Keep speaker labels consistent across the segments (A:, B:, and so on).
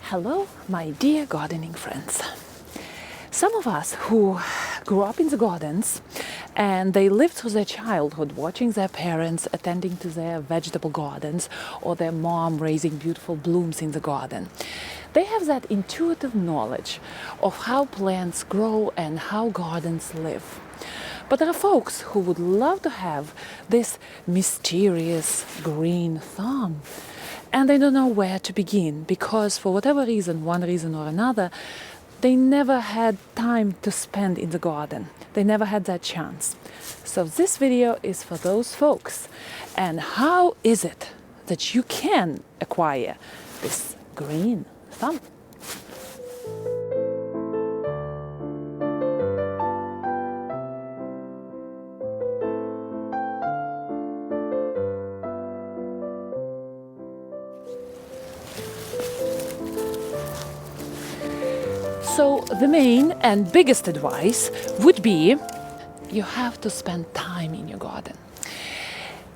A: Hello, my dear gardening friends. Some of us who grew up in the gardens and they lived through their childhood watching their parents attending to their vegetable gardens or their mom raising beautiful blooms in the garden. They have that intuitive knowledge of how plants grow and how gardens live. But there are folks who would love to have this mysterious green thumb. And they don't know where to begin because for whatever reason, one reason or another, they never had time to spend in the garden. They never had that chance. So this video is for those folks. And how is it that you can acquire this green thumb? So the main and biggest advice would be you have to spend time in your garden.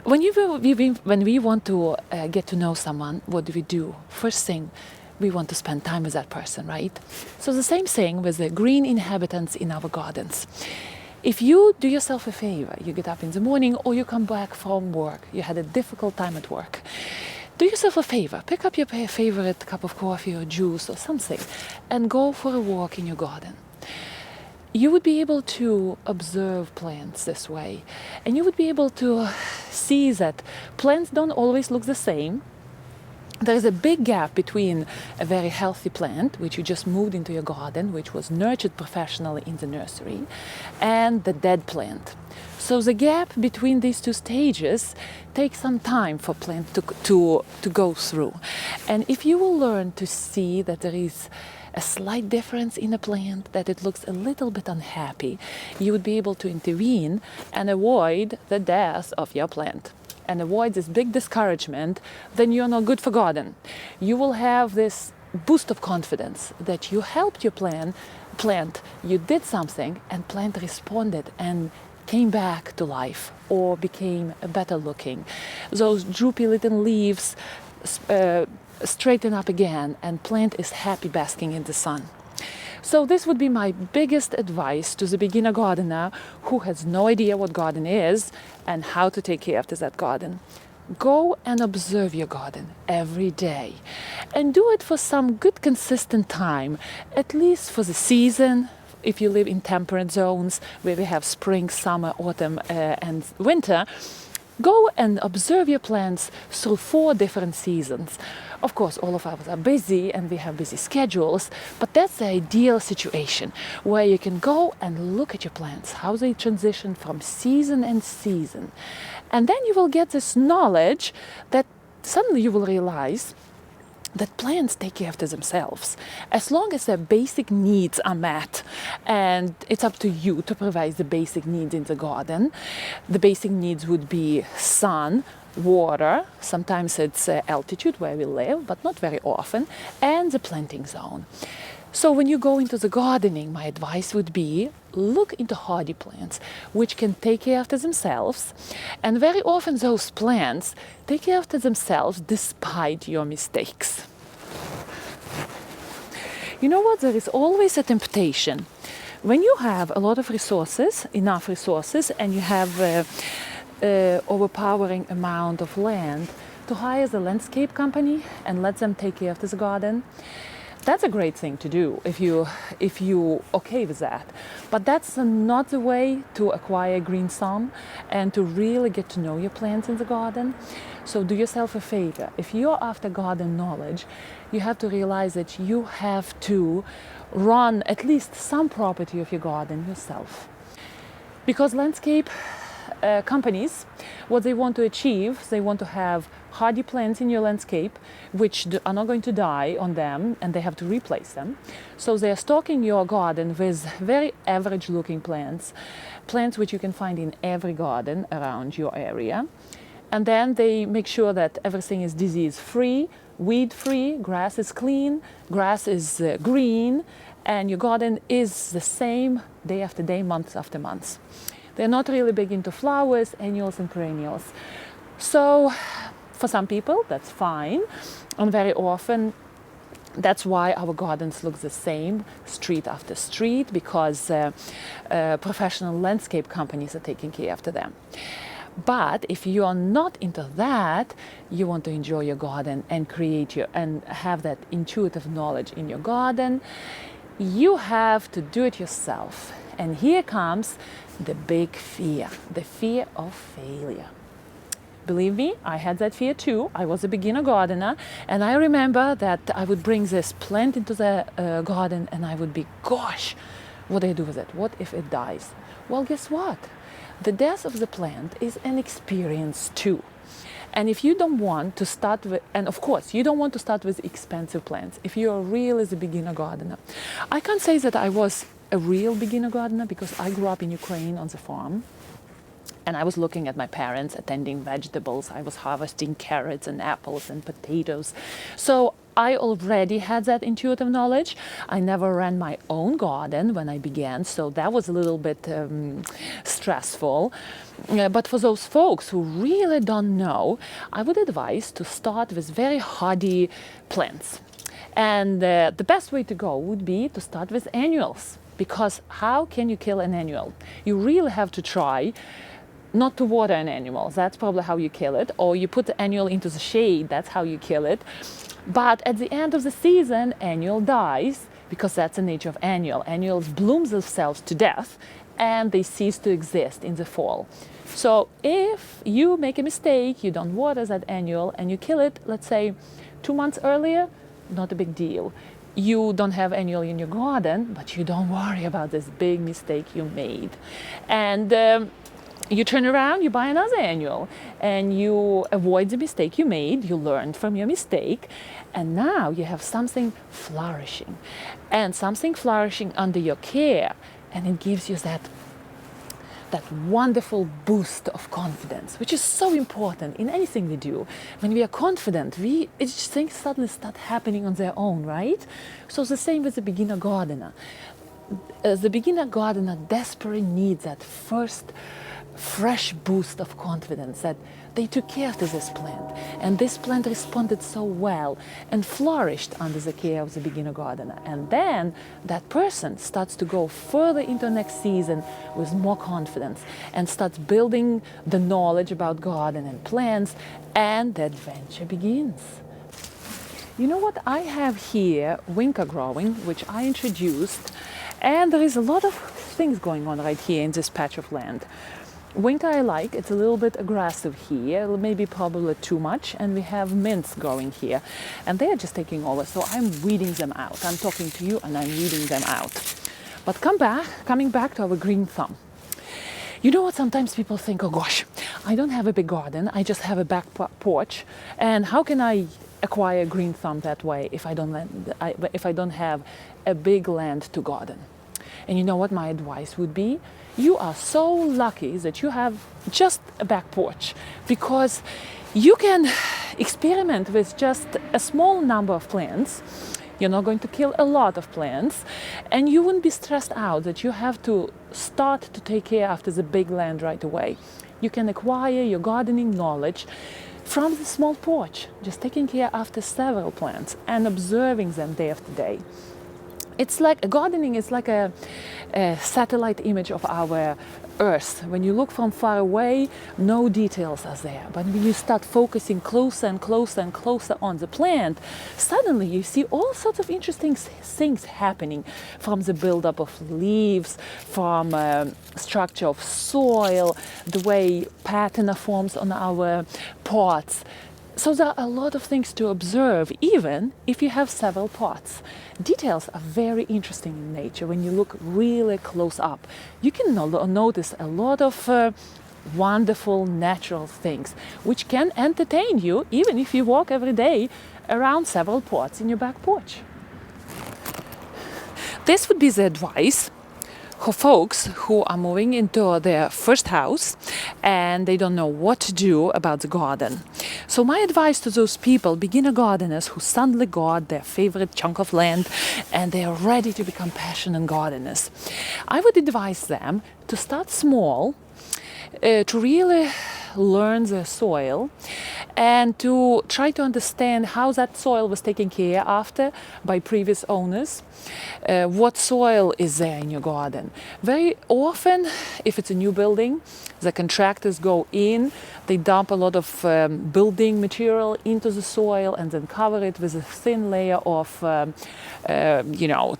A: When we want to get to know someone, what do we do? First thing, we want to spend time with that person, right? So the same thing with the green inhabitants in our gardens. If you do yourself a favor, you get up in the morning or you come back from work, you had a difficult time at work, do yourself a favor, pick up your favorite cup of coffee or juice or something and go for a walk in your garden. You would be able to observe plants this way, and you would be able to see that plants don't always look the same. There is a big gap between a very healthy plant, which you just moved into your garden, which was nurtured professionally in the nursery, and the dead plant. So the gap between these two stages takes some time for plant to go through. And if you will learn to see that there is a slight difference in a plant, that it looks a little bit unhappy, you would be able to intervene and avoid the death of your plant and avoid this big discouragement, then you're not good for garden. You will have this boost of confidence that you helped your plant, you did something and plant responded and came back to life or became better looking. Those droopy little leaves straighten up again and plant is happy basking in the sun. So this would be my biggest advice to the beginner gardener who has no idea what garden is and how to take care of that garden. Go and observe your garden every day and do it for some good consistent time, at least for the season. If you live in temperate zones where we have spring, summer, autumn and winter, go and observe your plants through 4 different seasons. Of course, all of us are busy and we have busy schedules, but that's the ideal situation where you can go and look at your plants, how they transition from season and season. And then you will get this knowledge that suddenly you will realize that plants take care of themselves as long as their basic needs are met, and it's up to you to provide the basic needs in the garden. The basic needs would be sun, water, sometimes it's altitude where we live, but not very often, and the planting zone. So when you go into the gardening, my advice would be look into hardy plants which can take care of themselves, and very often those plants take care of themselves despite your mistakes. You know what? There is always a temptation when you have a lot of resources, enough resources, and you have overpowering amount of land to hire the landscape company and let them take care of this garden. That's a great thing to do if you okay with that. But that's not the way to acquire green thumb and to really get to know your plants in the garden. So do yourself a favor. If you're after garden knowledge, you have to realize that you have to run at least some property of your garden yourself. Because landscape companies, what they want to achieve, they want to have hardy plants in your landscape which are not going to die on them and they have to replace them. So they are stocking your garden with very average looking plants which you can find in every garden around your area. And then they make sure that everything is disease free, weed free, grass is clean, grass is green, and your garden is the same day after day, month after month. They're not really big into flowers, annuals and perennials. So for some people, that's fine. And very often That's why our gardens look the same street after street, because professional landscape companies are taking care after them. But if you are not into that, you want to enjoy your garden and and have that intuitive knowledge in your garden, you have to do it yourself. And here comes the big fear, the fear of failure. Believe me, I had that fear too. I was a beginner gardener, and I remember that I would bring this plant into the garden and I would be, gosh, what do I do with it? What if it dies? Well, guess what? The death of the plant is an experience too. And if you don't want to start with, and of course, you don't want to start with expensive plants, if you're real as a beginner gardener. I can't say that I was a real beginner gardener because I grew up in Ukraine on the farm. And I was looking at my parents attending vegetables. I was harvesting carrots and apples and potatoes. So I already had that intuitive knowledge. I never ran my own garden when I began, so that was a little bit stressful. But for those folks who really don't know, I would advise to start with very hardy plants. And the best way to go would be to start with annuals. Because how can you kill an annual? You really have to try not to water an annual. That's probably how you kill it. Or you put the annual into the shade. That's how you kill it. But at the end of the season, annual dies, because that's the nature of annual. Annuals bloom themselves to death and they cease to exist in the fall. So if you make a mistake, you don't water that annual and you kill it, let's say 2 months earlier, not a big deal. You don't have annual in your garden, but you don't worry about this big mistake you made. And you turn around, you buy another annual, and you avoid the mistake you made, you learned from your mistake, and now you have something flourishing. And something flourishing under your care, and it gives you that wonderful boost of confidence, which is so important in anything we do. When we are confident, things suddenly start happening on their own, right? So the same with the beginner gardener. The beginner gardener desperately needs that first fresh boost of confidence that they took care of this plant, and this plant responded so well and flourished under the care of the beginner gardener. And then that person starts to go further into next season with more confidence and starts building the knowledge about garden and plants, and the adventure begins. You know what? I have here winter growing, which I introduced, and there is a lot of things going on right here in this patch of land. Winter I like, it's a little bit aggressive here, maybe probably too much, and we have mints growing here, and they are just taking over, so I'm weeding them out. I'm talking to you and I'm weeding them out. But coming back to our green thumb. You know what, sometimes people think, oh gosh, I don't have a big garden, I just have a back porch, and how can I acquire a green thumb that way if I don't have a big land to garden? And you know what my advice would be? You are so lucky that you have just a back porch, because you can experiment with just a small number of plants. You're not going to kill a lot of plants, and you wouldn't be stressed out that you have to start to take care after the big land right away. You can acquire your gardening knowledge from the small porch, just taking care after several plants and observing them day after day. It's like gardening is like a satellite image of our Earth. When you look from far away, no details are there. But when you start focusing closer and closer and closer on the plant, suddenly you see all sorts of interesting things happening, from the buildup of leaves, from structure of soil, the way patina forms on our pots. So there are a lot of things to observe, even if you have several pots. Details are very interesting in nature when you look really close up. You can notice a lot of wonderful natural things, which can entertain you even if you walk every day around several pots in your back porch. This would be the advice for folks who are moving into their first house and they don't know what to do about the garden. So my advice to those people, beginner gardeners who suddenly got their favorite chunk of land and they are ready to become passionate gardeners, I would advise them to start small, to really learn the soil and to try to understand how that soil was taken care after by previous owners. What soil is there in your garden? Very often, if it's a new building, the contractors go in, they dump a lot of building material into the soil and then cover it with a thin layer of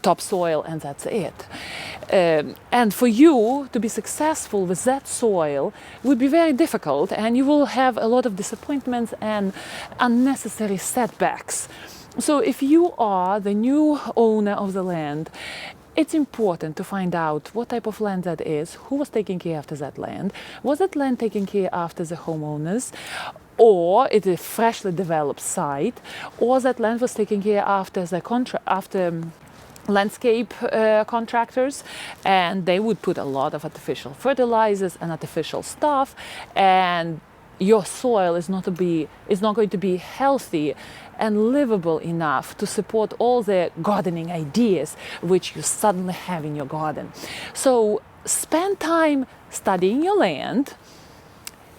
A: topsoil, and that's it. And for you to be successful with that soil would be very difficult, and you will have a lot of disappointments and unnecessary setbacks. So if you are the new owner of the land, it's important to find out what type of land that is, who was taking care after that land, was that land taken care after the homeowners, or it's a freshly developed site, or that land was taken care after the landscape contractors, and they would put a lot of artificial fertilizers and artificial stuff, and your soil is not going to be healthy and livable enough to support all the gardening ideas which you suddenly have in your garden. So spend time studying your land,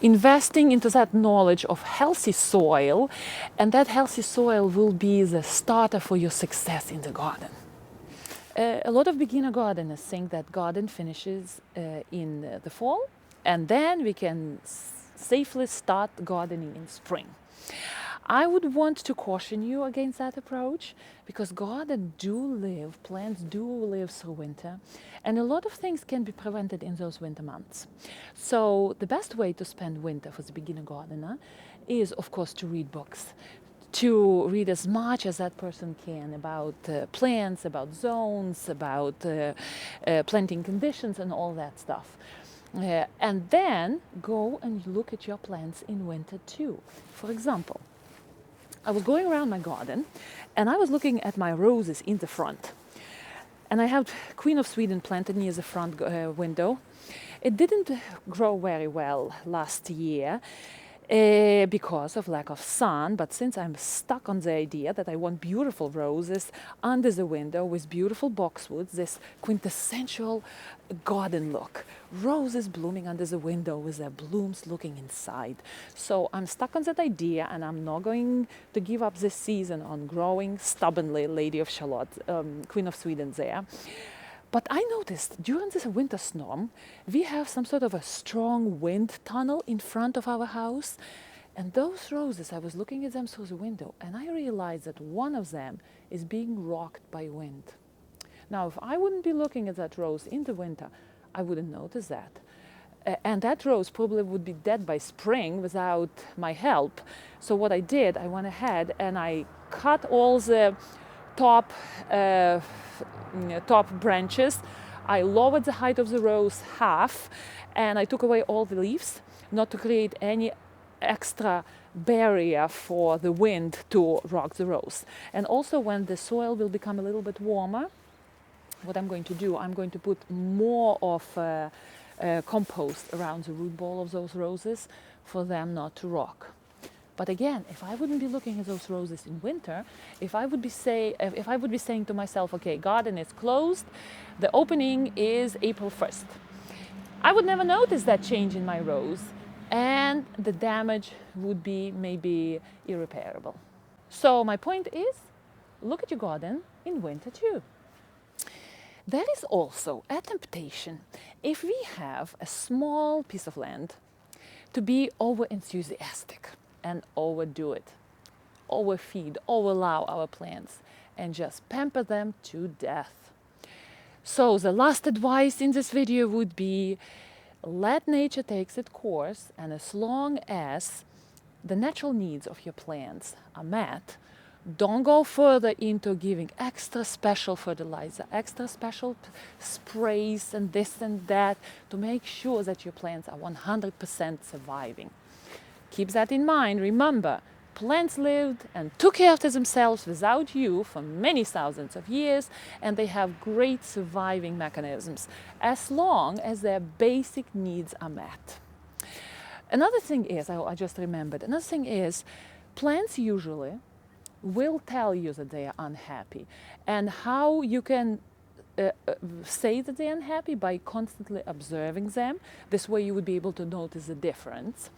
A: investing into that knowledge of healthy soil, and that healthy soil will be the starter for your success in the garden. A lot of beginner gardeners think that garden finishes in the fall, and then we can safely start gardening in spring. I would want to caution you against that approach, because plants do live through winter, and a lot of things can be prevented in those winter months. So the best way to spend winter for the beginner gardener is, of course, to read books, to read as much as that person can about plants, about zones, about planting conditions and all that stuff. And then go and look at your plants in winter too. For example, I was going around my garden and I was looking at my roses in the front. And I have Queen of Sweden planted near the front window. It didn't grow very well last year because of lack of sun, but since I'm stuck on the idea that I want beautiful roses under the window with beautiful boxwoods, this quintessential garden look, roses blooming under the window with their blooms looking inside. So I'm stuck on that idea, and I'm not going to give up this season on growing stubbornly Lady of Shalott, Queen of Sweden there. But I noticed during this winter storm, we have some sort of a strong wind tunnel in front of our house. And those roses, I was looking at them through the window, and I realized that one of them is being rocked by wind. Now, if I wouldn't be looking at that rose in the winter, I wouldn't notice that. And that rose probably would be dead by spring without my help. So what I did, I went ahead and I cut all the top branches. I lowered the height of the rose half, and I took away all the leaves, not to create any extra barrier for the wind to rock the rose. And also, when the soil will become a little bit warmer, what I'm going to do, I'm going to put more of compost around the root ball of those roses for them not to rock. But again, if I wouldn't be looking at those roses in winter, if I would be saying to myself, okay, garden is closed, the opening is April 1st, I would never notice that change in my rose, and the damage would be maybe irreparable. So my point is, look at your garden in winter too. There is also a temptation, if we have a small piece of land, to be over-enthusiastic and overdo it, overfeed, overallow our plants, and just pamper them to death. So the last advice in this video would be, let nature take its course, and as long as the natural needs of your plants are met, don't go further into giving extra special fertilizer, extra special sprays and this and that to make sure that your plants are 100% surviving. Keep that in mind. Remember, plants lived and took care of themselves without you for many thousands of years, and they have great surviving mechanisms as long as their basic needs are met. Another thing is, I just remembered, another thing is, plants usually will tell you that they are unhappy, and how you can say that they're unhappy by constantly observing them. This way you would be able to notice the difference.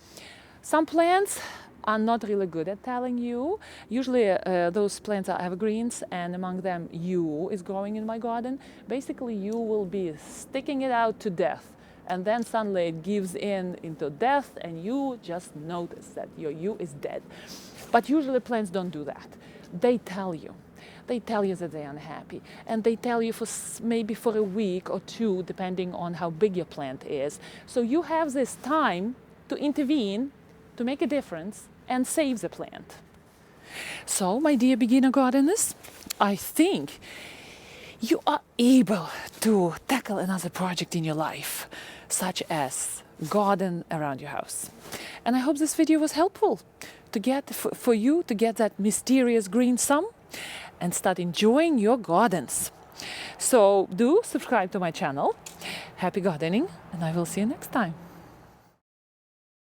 A: Some plants are not really good at telling you. Usually those plants are evergreens, and among them yew is growing in my garden. Basically yew will be sticking it out to death, and then suddenly it gives in into death, and you just notice that your yew is dead. But usually plants don't do that. They tell you. They tell you that they're unhappy, and they tell you for maybe for a week or two, depending on how big your plant is. So you have this time to intervene, to make a difference, and save the plant. So, my dear beginner gardeners, I think you are able to tackle another project in your life, such as garden around your house. And I hope this video was helpful to get for you to get that mysterious green thumb and start enjoying your gardens. So do subscribe to my channel. Happy gardening, and I will see you next time.